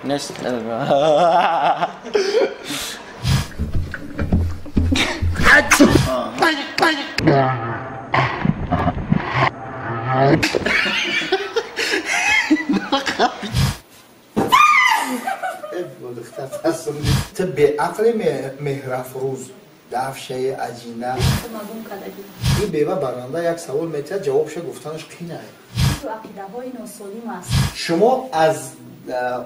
Next. به عقل مهرافروز دافشه عجینه این بیوه برنده یک سوال میتونه جوابش گفتنش قینه. شما از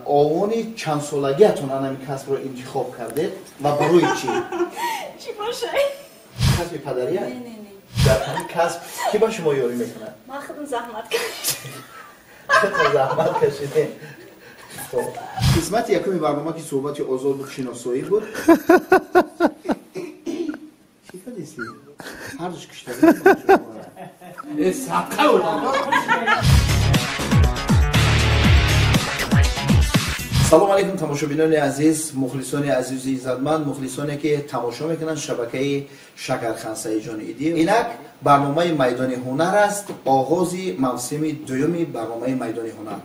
آوان چند سالگیتون این کسب رو انتخاب کردید و برای چی؟ چی باشه؟ کسب پدریه؟ نه. در همین کسب کی با شما یاری میکنه؟ ما خودم زحمت کشیدیم. خودم زحمت کشیدیم. قسمت یکمی برنامه که صحبت آزاد و شناسایی بود. چی کردیسی؟ هر دوش کشتاری این سبقه بود. سلام علیکم تماشابینان عزیز، مخلصان عزیز عزتمند، مخلصانی که تماشا میکنن شبکه شکرخنسه جان ایدی. اینک برنامه میدان هنر است، آغاز موسم دوم برنامه میدان هنر.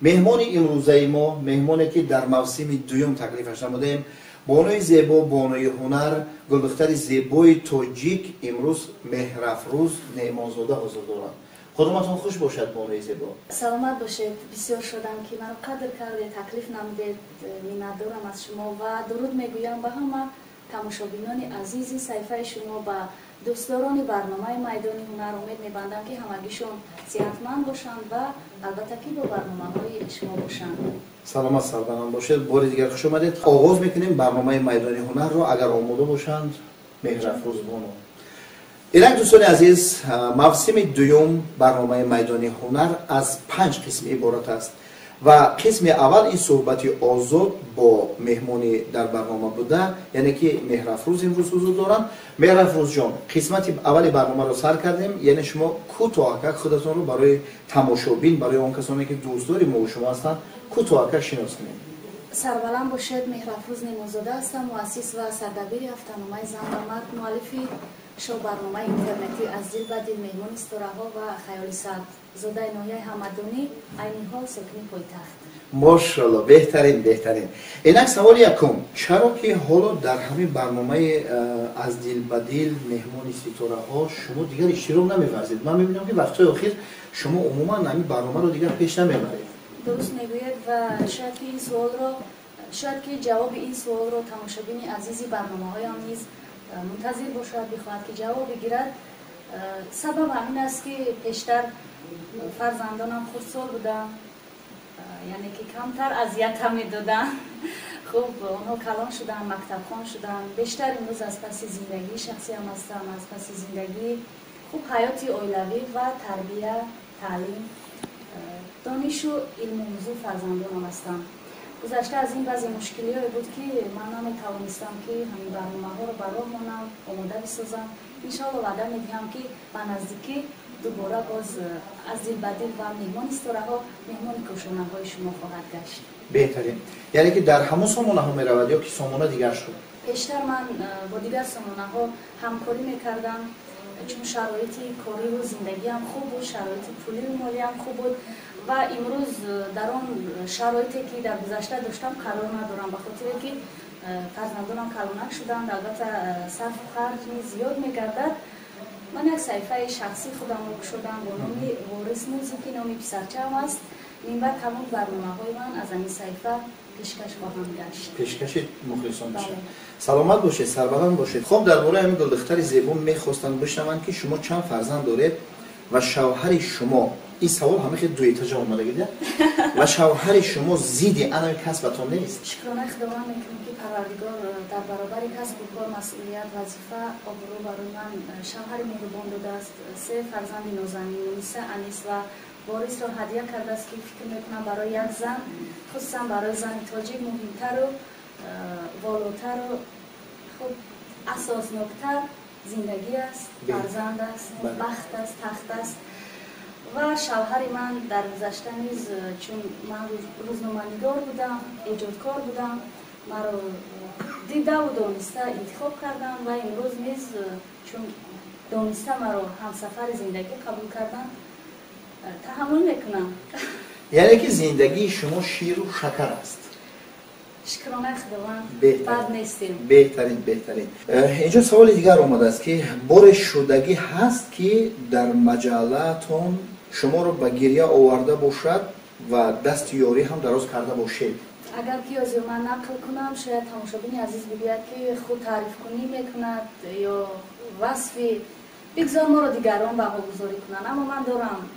مهمان امروزه ما، مهمانی که در موسم دوم تکلیفش نمودیم، بانوی زیبا، بانوی هنر، گلدختر زیبای تاجیک، امروز مهرافروز نیمانزاده حضور دارند. خودمتون خوش باشد بانوی زیبا. سلامت باشید. بسیار شدم که منو قدر کردید، تکلیف نمودید. می‌دارم از شما و درود میگویم به همه تماشابینان عزیزی صفحه شما و دوستداران برنامه میدان هنر. امید می‌بندم که همگیشون صحتمند باشند و البته که با برنامه‌های شما باشند. سلامت سربلند باشید. بار دیگر خوش آمدید. آغاز می‌کنیم برنامه میدان هنر رو. اگر آماده باشند مهرافروز بانو. اینک دوستان عزیز، موسم دوم برنامه میدان هنر از 5 قسم عبارت است و قسم اول این صحبت آزاد با مهمانی در برنامه بوده، یعنی که مهرافروز امروز حضور دارند. مهرافروز جان، قسمت اول برنامه رو سر کردیم، یعنی شما کوتاه خودتون رو برای تماشابین، برای اون کسانی که دوستدار ما و شما هستند کوتاه شناس کنید. سربلند باشید. مهرافروز نیمانزاده هستم، مؤسس و سردبیر هفته‌نامه زن و مرد، مؤلف شو برنامه اینترنتی از دل به دل، مهمان استراها و خیال سرد، زاده ناحیه همدانی، عین حال ساکن پایتخت. ماشاءالله، بهترین. اینک سوال یکم، چرا که حالا در همین برنامه از دل به دل مهمان ستاره ها شما دیگر اشتراک نمی‌ورزید؟ من می‌بینم که وقت‌های اخیر شما عموما همین برنامه رو دیگر پیش نمی‌برید. درست میگوید و شاید که جواب این سوال رو تماشابین عزیزی برنامه‌های هم نیز منتظر باشد، بخواهد که جواب بگیرد. سبب همین است که پیشتر فرزندانم خردسال بودن، یعنی که کمتر اذیت می‌دادن. خب اونها کلان شدن، مکتب خوان شدن. بیشتر امروز از پس زندگی شخصی هم هستم، از پس زندگی خوب حیاتی اولیوی و تربیت، تعلیم، دانش و علم و موضوع فرزندانم هستم. گذشته از این بعضی مشکلی‌های بود که من نمی‌توانستم که همین برنامه‌ها رو برای منم آماده بسازم. انشاءالله وعده می‌دهم که به نزدیکی دوباره باز از دل به دل و مهمان استراها، مهمان کاشانه‌های شما خواهد گشت. بهترین. یعنی که در همون سامانه‌ها می‌رود یا که سامانه دیگر شد؟ پیشتر من با دیگر سامانه‌ها همکاری می‌کردم، چون شرایط کاری و زندگی هم خوب بود، شرایط پولی و مالی هم خوب بود و امروز در آن شرایطی که در گذشته داشتم قرار ندارم، به خاطر که فرزندانم کلانک شدند. البته صرف و خرج زیاد می‌گردد. من یک صفحه شخصی خودم رو شدم با نام وارث موزیکی، نامی پسرچه هم است. این بعد تمام برنامه‌های من از این صفحه پیشکش خواهم گشت. پیشکش مخلصان باشید. سلامت باشید، سربلند باشید. خب درباره همین گلدختر زیبا می‌خواستم بشنوم که شما چند فرزند دارید و شوهر شما، این سوال همه خیلی دو ایتاژه اومده گیده و شوهر شما زیدی انای کسبتون نیست؟ شکرانه خداوند میکنم که پروردگار در برابر کسب و کار، مسئولیت، وظیفه، آبرو برای من شوهر مهربان داده است. 3 فرزند نازنین، یونس، انیس و وارث را هدیه کرده است که فکر میکنم برای یک زن، خصوصا برای زن تاجیک، مهمتر و والاتر و خب اساسناکتر زندگی است، فرزند است، بخت است، تخت است. و شوهر من در گذشته نیز، چون من روزنامه‌نگار بودم، ایجادکار بودم، مرا دیده و دانسته انتخاب کردن و امروز نیز چون دانسته مرا همسفر زندگی قبول کردن تحمل میکنم. یعنی که زندگی شما شیر و شکر است. شکرانه خداوند بد نیستیم. بهترین. اینجا سوال دیگر آمده است که بار شدگی هست که در مجلاتون شما رو به گریه آورده باشد و دست یاری هم دراز کرده باشید؟ اگر که از من نقل کنم شاید تماشابین عزیز بگوید که خود تعریف کنی میکند یا وصفی بگذار ما رو دیگران بها گذاری کنند، اما من دارم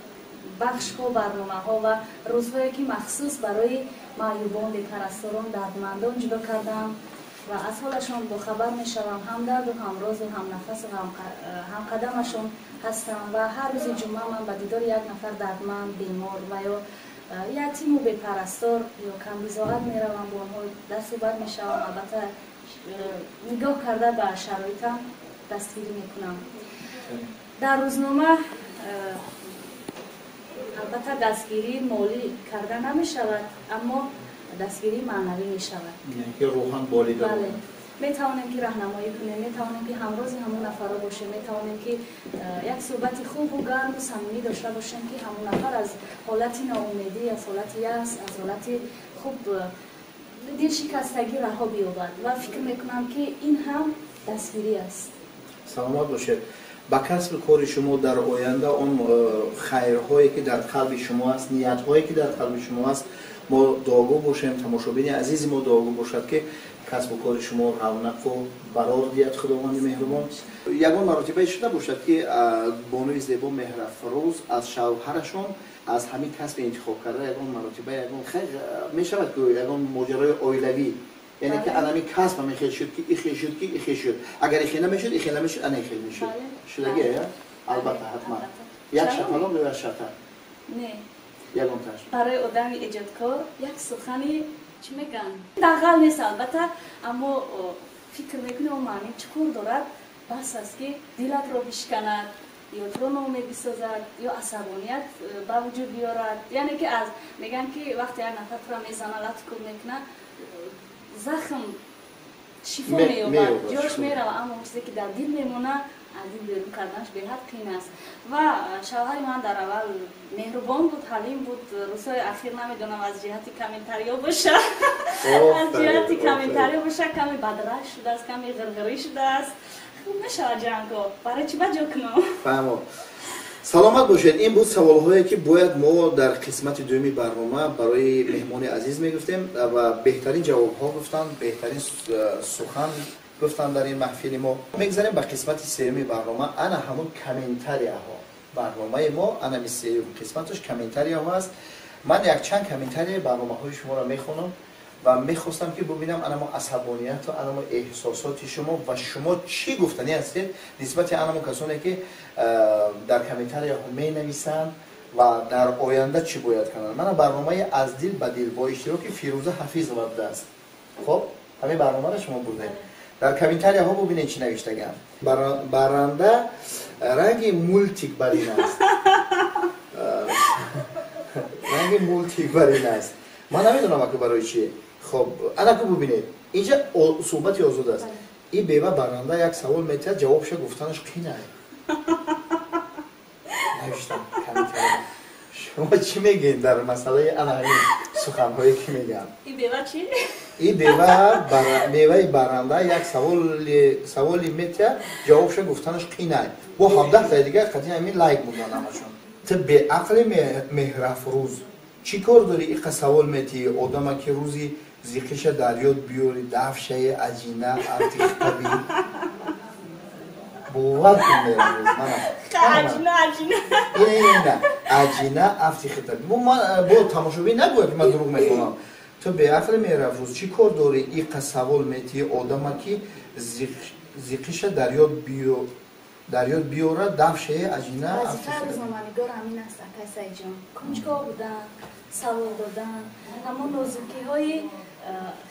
بخش ها، برنامه ها و روزهایی که مخصوص برای معیوبان، پرستاران، دردمندان جدا کردم و از حالشان با خبر می شوم، هم درد و هم راز و هم نفس و هم قدمشون هستم و هر روز جمعه من به دیدار یک نفر دردمند، بیمار و یا یتیم و به پرستار یا کم بضاعت می روم، با آنها در صحبت می شوم، البته نگاه کرده به شرایطم دستگیری می کنم. در روزنامه البته دستگیری مالی کرده نمی شود، اما دستگیری معنوی می شود. یعنی که روحان بالیده بود. بله. می توانیم که راهنمایی کنیم، می توانیم که همراز همون نفر باشیم، می توانیم که یک صحبت خوب و گرم و صمیمی داشته باشیم که همون نفر از حالت ناامیدی، از حالت یأس، از حالت خوب دل شکستگی رها بیابد و فکر می کنم که این هم دستگیری است. سلامت باشید. با کسب کار شما در آینده اون خیرهایی که در قلب شما است، نیتهایی که در قلب شما است، ما دعاگو باشیم، تماشابین عزیز ما دعاگو باشد که کسب و کار شما رونق و برار دیت خداوند مهربان. یگان مراتبه شده باشد که بانوی زیبا مهرافروز از شوهرشون از همین کسب انتخاب کرده، یگان مراتبه یگان خیلی می شود که یگان ماجرای عائلوی، یعنی که آدمی کسب هم خیلی شد که این شد که این شد، اگر این نمیشد این نمیشد آن خیلی میشد. شدگی یا البته حتما یک شکلام یا شکل نه یگان تاش برای آدمی ایجادکار یک سخنی چی میگن دغل نیست البته، اما فکر میکنه اون معنی چکور دارد، بس است که دلت رو بشکند یا تو رو ناامید بسازد یا عصبانیت به وجود بیارد. یعنی که از میگن که وقتی یک نفر تو رو میزنه لطکو میکنه زخم شفا مییابد، جاش میره، اما چیزی که در دل میمونه از این بیرون کردنش به حد قیم است. و شوهر من در اول مهربان بود، حلیم بود، روزهای اخیر نمیدونم از جهت کامنتاریا باشه از جهت کامنتاریا باشه کمی بدرش شده است، کمی غرغری شده است. خوب نشود جنگو، برای چی بجا کنم؟ فهمم. سلامت باشید. این بود سوال‌هایی که باید ما در قسمت دومی برنامه برای مهمان عزیز میگفتیم و بهترین جواب‌ها گفتن، بهترین سخن گفتن در این محفل ما. میگذاریم به قسمت سومی برنامه. انا همون کامنتاریا ها برنامه ما، انا سوم قسمتش کامنتاریا ها است. من یک چند کامنتاری برنامه‌های شما را میخونم و میخواستم که ببینم انا عصبانیت و انا احساسات شما و شما چی گفتنی هستید نسبت انا کسانی که در کامنتاریا ها می نویسند و در آینده چی باید کنند. من برنامه از دل به دل با اشتراک فیروزه حفیظ وبده است. خب همین برنامه را شما بردید. در کامنتاریا ها ببینید چی نوشتگم. برنده رنگ مولتیک برین است. رنگ مولتیک برین است. من نمیدونم که برای چیه. خب انا که ببینید اینجا صحبتی آزاده است. این بیوه برنده یک سوال میتونه جوابش گفتنش قینه. نوشتم کامنتاریا. شما چی میگین در مسئله انا همین سخنهایی که میگم؟ این بیوه چی؟ این بیوه برنده یک سوالی میتونه جوابش گفتنش قینه. با 17 تا دیگه قطعی همین لایک بودن همشون. تو به عقل مهرافروز چی کار داری این سوال میتی آدم که روزی زیقش دریاد بیاری دفشه عجینه ارتیختبی باور کن مهرافروز عجینه نه عجینه ارتیختبی با تماشابی نگوید که من دروغ میکنم. تو به عقل مهرافروز چی کار داری این سوال میتی آدم که زیقش دریاد بیاره دفشه عجینه وظیفه روزنامه‌نگار همین است اکای جان، کنجکاو بودن، سوال دادن، همون نازکی های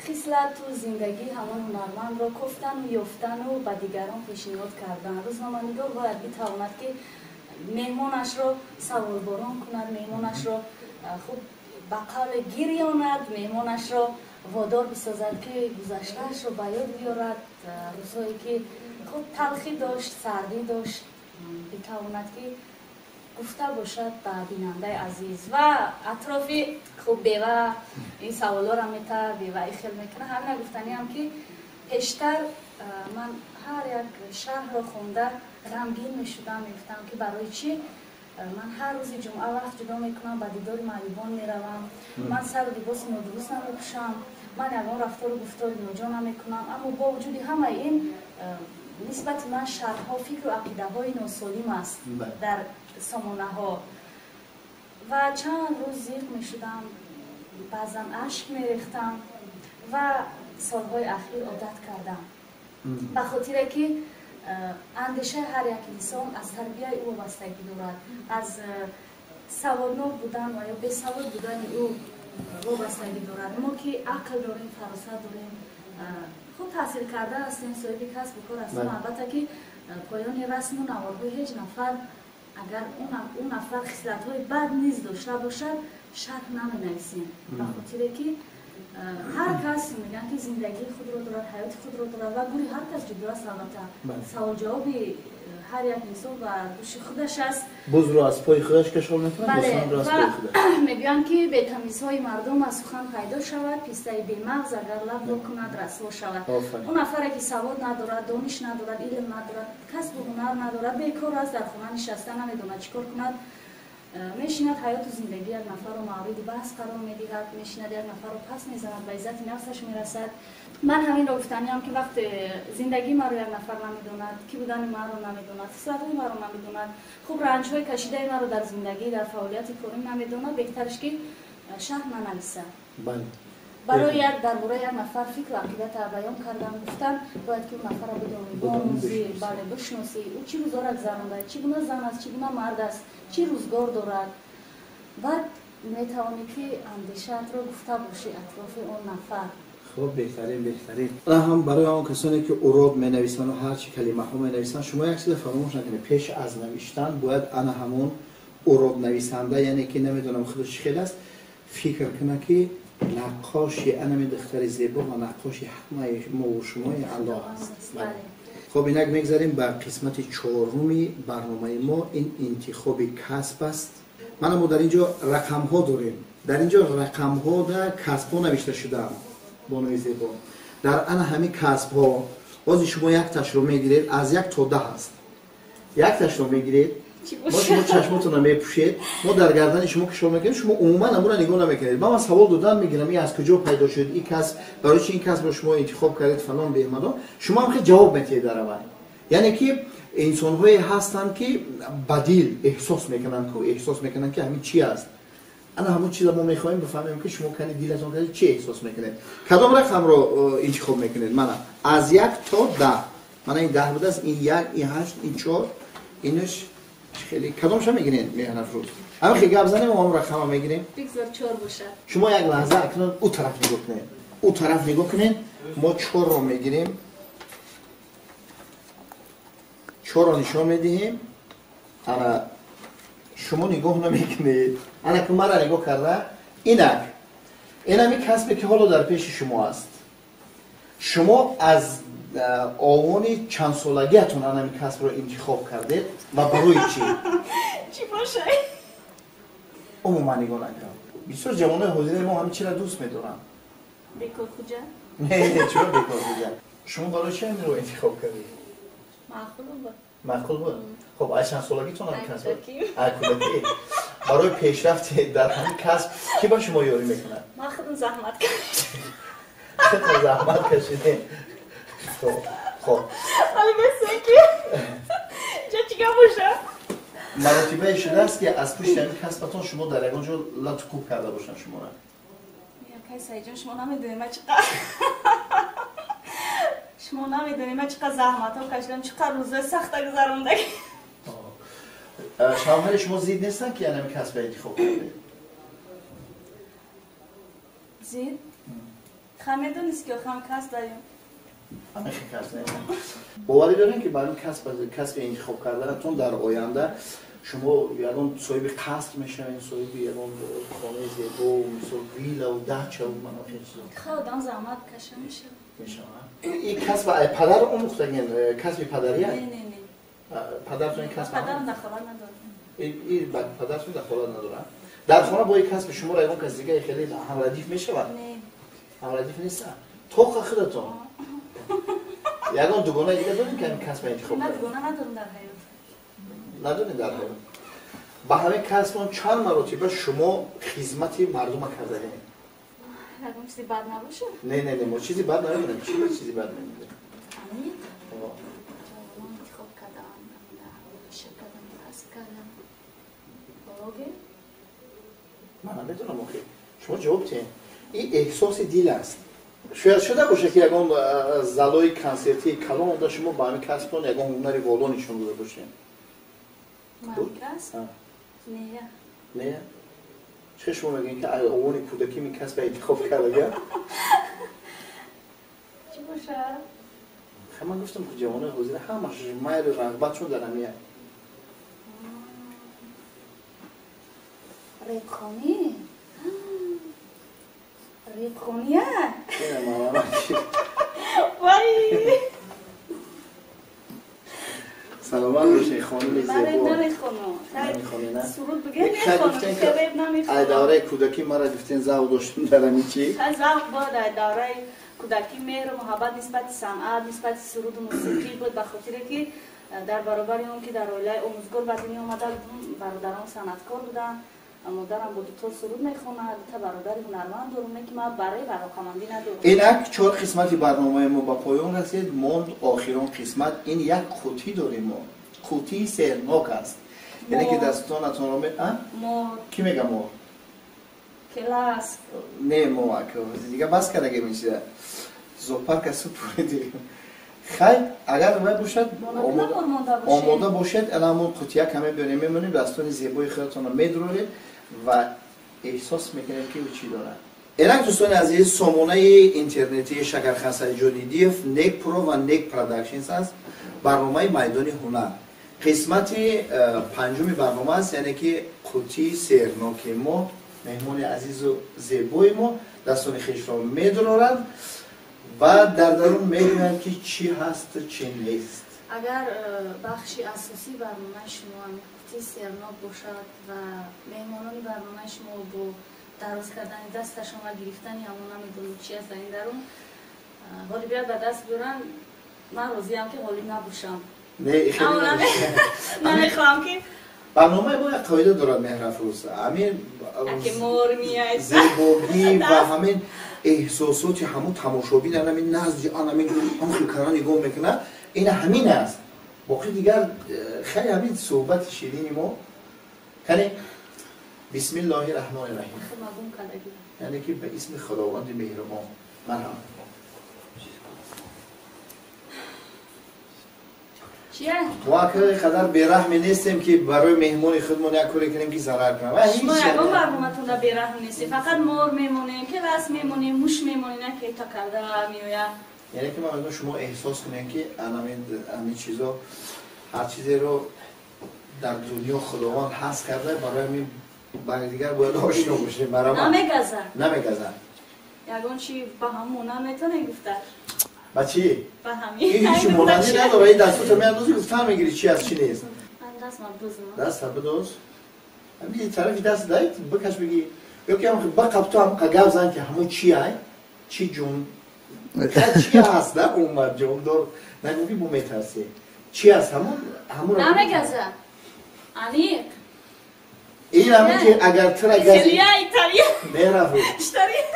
خصلت و زندگی همون هنرمند را گفتن و یافتن و به دیگران پیشنهاد کردن. روزنامه‌نگار باید بتواند که مهمانش را سوال باران کند، مهمانش را خوب به قول گریاند، مهمانش را وادار بسازد که گذشته‌اش را به یاد بیارد، روزهایی که خود تلخی داشت، سردی داشت، بتواند که گفته باشد به بیننده عزیز و اطرافی خوب بیوه این سوالا را میته بیوه خیلی میکنه. همین گفتنی هم که پیشتر من هر یک شهر را خونده غمگین میشدم، میگفتم که برای چی من هر روز جمعه وقت جدا میکنم به دیدار معیوبان میروم، من سر و لباس نادرست نمیپوشم، من یگان رفتار و گفتار ناجا نمیکنم. اما با وجود همه این نسبت من شرح‌ها فکر و عقیده های ناسالم است در سامانه ها و چند روز زیق میشدم، بعضا اشک میریختم و سالهای اخیر عادت کردم به خاطر که اندیشه هر یک انسان از تربیت او وابستگی دارد، از سوادناک بودن و یا بی سواد بودن او وابستگی دارد. ما که عقل داریم، فراست داریم، خود تحصیل کرده هستیم، صاحب کسب و کار هستیم، البته که پایان رسم و نوارهای هیچ نفر اگر اون نفر خصلت‌های بد نیز داشته باشد شرح نمی‌نویسیم به خاطر که هر کس میگن که زندگی خود رو دارد، حیات خود رو دارد و گوری هر کس جدا است. البته سوال جوابی هر یک انسان و دوش خودش است. بز رو از پای خودش کشول میکنه، بله، و میگن که به تمیزهای مردم از سخن پیدا شود، پیسته بی مغز اگر لب بکند رسوا شود. اون نفر که سواد ندارد، دانش ندارد، علم ندارد، کسب و هنر ندارد، بیکار است، در خانه نشسته نمیدونه چیکار کند، میشیند حیات و زندگی یک نفر رو مورد بحث قرار میدهد، میشیند یک نفر رو پس میزند، به عزت نفسش میرسد. من همین رو گفتنیم که وقت زندگی ما رو یک نفر نمیدوند، کی بودن ما رو نمیدوند، خصلت‌های ما رو نمیدوند، خوب رنج‌های کشیده ما رو در زندگی در فعالیت کاری نمیدوند، بهترش که شرح ننویسد. بله. برای یک درباره یک نفر فکر و عقیدت بیان کردم، گفتن باید که اون نفر رو بدونی، باموزی، بله بشناسی، او چی گذاره گذرانده، چی گونه زن است، چی گونه مرد است، چی روزگار دارد. بعد میتوانی که اندیشت رو گفته باشی اطراف اون نفر. خب بهترین. هم برای اون کسانی که اوراد می نویسن و هر چی کلمه ها می نویسن، شما یک چیز فراموش نکنید، پیش از نوشتن باید انا همون اوراد نویسنده، یعنی که نمیدونم خودش خیلی است، فکر کنه که نقاشی انمی دختر زیبا و نقاشی همه ما و شما الله است. خب اینک میگذاریم به قسمت چهارمی برنامه ما، این انتخاب کسب است. ما در اینجا رقم ها داریم، در اینجا رقم ها در کسب ها نوشته شده بانوی زیبا. در ان همه کسب ها بازی شما یک تاش رو میگیرید، از 1 تا 10 هست، یک تاش رو میگیرید، ما شما چشمتون رو میپوشید، ما در گردن شما کشور میکنیم، شما عموما امور نگاه نمیکنید. من سوال دادن میگیرم این از کجا پیدا شد این کسب، برای چی این کسب رو شما انتخاب کردید فلان به مدام، شما هم خیلی جواب میدید در اول. یعنی که انسان هایی هستند که بدیل احساس میکنن که همین چی است. انا همون چیزا ما میخوایم بفهمیم که شما کنید دیلتون کنید چی احساس میکنید، کدام رقم رو انتخاب میکنید. من از 1 تا 10، من این 10 بوده است، این 1، این 8، این 4، اینش خیلی کدامش هم میگیرین میهن افروز. اما خیلی گپ زنیم و هم رقم هم میگیریم. بگذار 4 باشد. شما یک لحظه اکنون او طرف نگاه کنید، ما 4 رو میگیریم، 4 رو نشان میدهیم. انا شما نگاه نمیکنید، انا که مرا نگاه کرده، اینمی کسبی که حالا در پیش شما است. شما از آوانی چند سالگیتون اینمی کسب رو انتخاب کردید و برای چی؟ چی باشه؟ عموما نگاه نکنم. بسیار جوانای حاضر ما همین چی را دوست میدارن. بیکار خوجه؟ نه چرا بیکار خوجه؟ شما برای چی این رو انتخاب کردید؟ معقول بود. خب از چند سالگیتون همین کسب؟ کودکی. برای پیشرفت در همین کسب کی با شما یاری میکنه؟ ما خودم زحمت کشیدم. خودم زحمت کشیدم. خب. حالا بسه که چیکار باشه؟ مراتبه شده است که از پشت همین کسبتون شما در یکان جا لطکوب کرده باشن شما را. میگم که سعید جان شما نمیدونیم چقدر شما نمیدونیم چقدر زحمت ها کشیدم، چقدر روزای سخت گذروندم. شوهر شما زید نیستن که همین کسب انتخاب کرده؟ زید؟ خمیدون نیست که خم کسب داریم. همه کسب داریم. باوری دارین که برای کسب انتخاب کردنتون در آینده شما یادون صاحب قصر میشوین، صاحب یادون خانه زیبا و ویلا و دهچه و مناطق چیزا. خودم زحمت کشم میشه. این کسب پدر اون مختگین کسب پدریه؟ نه. پدرتون این کسب؟ پدرم در خبر نداره. این پدرتون دخالت ندارن در خانه با یک کسب شما رایگان کسی دیگه خیلی هم ردیف میشود هم ردیف نیستن توق خودتون یکان دوگانه دیگه داریم که این کسب انتخاب کنیم دوگانه نداریم در حیات نداریم در حیات با همه کسب چند مراتبه شما خدمت مردم کرده ایم یکان چیزی بد نباشه نه ما چیزی بد نمیدونیم چیزی بد نمیدونیم امید انتخاب کردم شکردم پس کردم اوکی من نمیدونم آخه شما جواب تین این احساس دیل است شاید شده باشه که یکان زلای کنسرتی کلان اونده شما با همین کسبان یکان هنری والا نشون داده باشین من کس؟ نه چه شما بگین که اوان کودکی می کسب انتخاب کرده گه؟ چی باشه؟ خیلی من گفتم که جوانه حضیر همش مایل رغبت چون در همیه ریبخانی ریبخانیه اینه ماما وای سلامت باشه خانم من ریب زیبا نمیخونم نه سرود بگه نمیخونم که ریب نمیخونم دوره کودکی مرا گفتین زاو داشتیم در همین چی؟ زاو با در دوره کودکی مهر و محبت نسبت صنعت نسبت سرود و موسیقی بود به خاطر که در برابر اون که در عائله آموزگار به دنیا اومده برادران صنعتکار بودن مادرم با دو تا سرود میخونه تا برادر هنرمند دارم که ما برای علاقه‌مندی ندارم اینک 4 قسمتی برنامه ما با پایان رسید موند آخرین قسمت این یک قوطی داریم ما قوطی سرناک است یعنی که دستانتون رو مور کی میگه مور کلاس نه مو دیگه بس کرده که میشه زوپر کسو پوره دیگه خیلی اگر باید باشد آماده باشد الان قوطیه کمی بریم میمونیم دستان زیبای خودتون رو میدرونید و احساس میکنید که چی داره اینک دوستان عزیز سامانه اینترنتی شکرخسته جدیدیف نیک پرو و نیک پروداکشنز است برنامه میدان هنر قسمت پنجم برنامه است یعنی که قوطی سرناک ما مهمان عزیز و زیبای ما دستان خیش را میدرونند و در درون میگویند که چی هست چی نیست اگر بخشی اساسی برنامه شما قوطی سرناک باشد و مهمانان برنامه شما با دراز کردن دستشان و گرفتن همون نمیدونم چی هست در این درون حالی بیاد به دست بیارن من راضیم که حالی نباشم نمیخوام که برنامه با یک قاعده دارد مهرافروز همین زیبایی و همین احساساتی همون تماشابین همین نزدی همین خیلی نگاه میکنه این همین است باقی دیگر خیلی همین صحبت شیرینی ما کنی بسم الله الرحمن الرحیم یعنی که به اسم خداوند مهربان مرحبا چیه؟ ما که قدر بیرحمی نیستیم که برای مهمون خودمون یک کاری کنیم که ضرر کنیم شما یکان برنامه‌تون را بیرحم نیستی فقط مور میمونیم که بس میمونیم موش میمونیم نه که تا کرده میویم یعنی که من شما احساس کنیم که همین چیزا هر چیزی رو در دنیا خداوند هست کرده برای همین برای دیگر باید آشنا باشیم برای من نمیگذن یکان چی با همون نمیتونه گفته با چی؟ با همین این هیچی مولندی نداره این دستو می اندازی گفتن میگیری چی از چی نیست من دست مبدوزم دست بدوز همین طرفی دست دایید بکش بگی یا که هم بقب تو هم قگاو زن که همون چی های؟ چی جون؟ چی هست نه اومد جون دار نگوگی بو میترسی چی هست همون نمیگذه انیق این همون که اگر تر گزید ایتالیا میرفت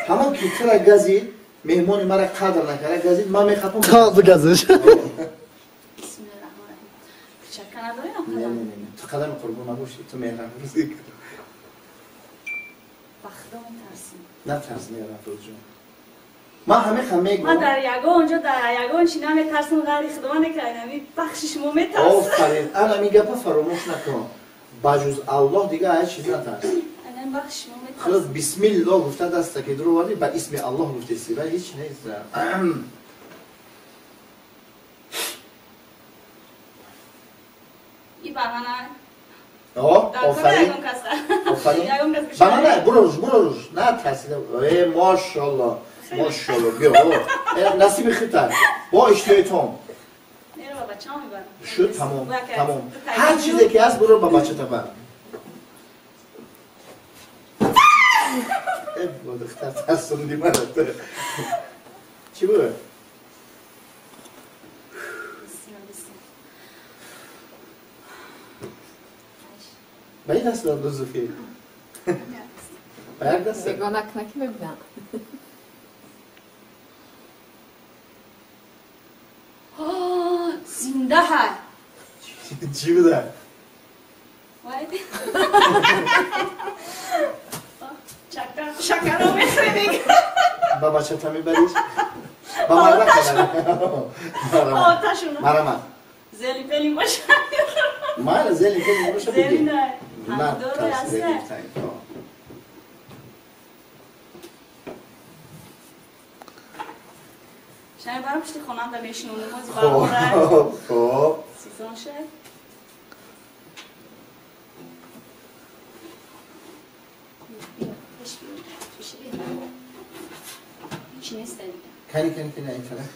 همون که تر گزید مهمانی مرا قدر نکرده گزید من میخوام قدر گزش بسم الله الرحمن الرحیم چک نداری نه تو قدم قربون نباشی تو مهربان بزرگ بخدا میترسیم نه ترس مهربان جون من همه میگم من در اونجا در یگان چی نمیترسم غیر خدا نکردم بخش شما میترسم آفرین انا میگه فراموش نکن بجز الله دیگه هیچ چیز نترس انا بخش شما خلاص میترسم بسم الله گفته دست که درو ولی با اسم الله گفته سی ولی هیچ نیست این برمانه آفرین آفرین بنا برو روش نه ترسیده ای ماشاءالله بیا نصیب خیتر با اشتیای توم نیرو با بچه ها میبرم شد تمام هر چیزی که هست برو با بچه تا بر با دختر ترسوندی من چی بود؟ بسیار بسیار. به این دست داد زوفی به یک دست بگانک نکی ببینم زنده های چی بوده؟ شکر رو میخوری با بچه تا میبریش؟ با مرمه کنه مرمه زلی پلی باشه من زلی پلی باشه زلی بگی نه نه داره کس زلی هسته تایی شاید برای پشتی خونم در میشنونیم بازی برمونه خب سیزان شد هیچ نیست دیگه کنی این فلان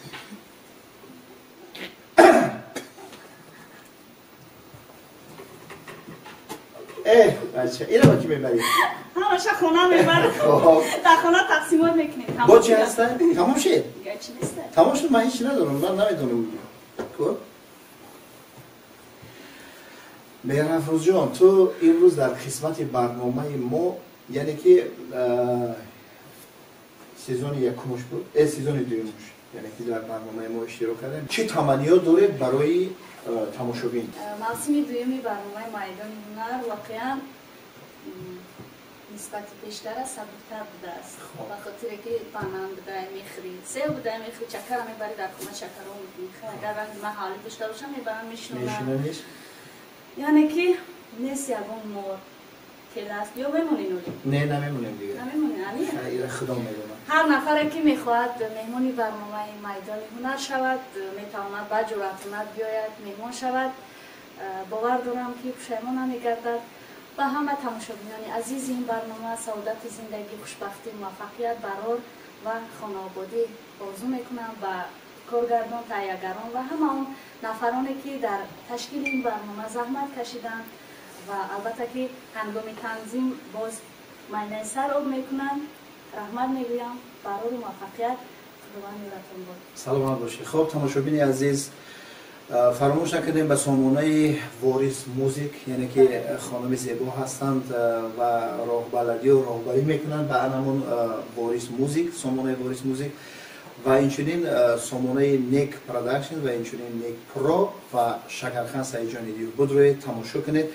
بچه اینو با کی میبری؟ همشه خونه میبرم در خونه تقسیمات میکنیم با چی هستن؟ تمام شد؟ دیگه چی نیسته تمام شد من هیچی ندارم من نمیدونم خب مهر افروز جان تو امروز در قسمت برنامه ما یعنی که سیزن یکمش بود سیزن دومش یعنی که در برنامه ما اشتراک کردیم چه تمنیات داره برای تماشاگران موسم دومی برنامه میدان هنر واقعا نسبت بیشتر صبورتر بوده است به خاطر که پناه بوده میخری سه بوده میخری چکر میبری در خونه چکر رو میخری اگر وقتی من حالی داشته باشم میبرم میشنونم یعنی که نیست یکون مور کل است یا بمونین اولی نه نمیمونیم دیگه نمیمونین خیلی خدا میدونم هر نفره که میخواهد مهمونی برنامه میدان هنر شود میتواند با جرأت بیاید مهمان شود باور دارم که پشیمان نمیگردد و همه تماشاگران عزیز این برنامه سعادت زندگی خوشبختی موفقیت برار و خانوادگی آرزو میکنم و کارگردان تهیه‌گران و همه اون نفرانی که در تشکیل این برنامه زحمت کشیدن و البته که هنگام تنظیم باز معنی سر آب میکنن رحمت میگویم برای موفقیت خداوند یارتون باد سلامت باشید خب تماشاگران عزیز فراموش نکنیم به سامانه وارث موزیک یعنی که خانم زیبا هستند و راهبردی و راهبری میکنند به همون وارث موزیک سامانه وارث موزیک و اینچنین سامانه نیک پروداکشن و اینچنین نیک پرو و شکرخان سعیدجانی دیو بود روی تماشا کنید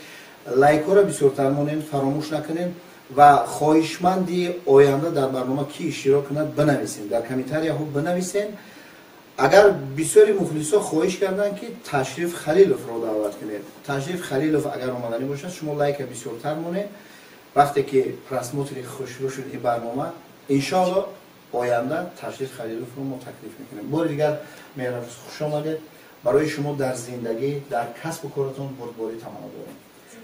لایک ها را بسیار ترمونین فراموش نکنید و خواهشمندی آینده در برنامه کی اشتراک کند بنویسین در کامنتاریا ها بنویسین اگر بسیاری مخلصا خواهش کردن که تشریف خلیلوف رو دعوت کنید تشریف خلیلوف اگر اومدنی باشد شما لایک بسیار ترمونه وقتی که پرسموتری خوشرو شد این برنامه انشاءالله آینده تشریف خلیلوف رو ما تکلیف میکنیم بار دیگر مهربان خوش آمدید برای شما در زندگی در کسب و کارتون بردباری تمام داریم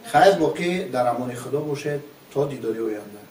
خیر باقی در امان خدا باشید تا دیداری آینده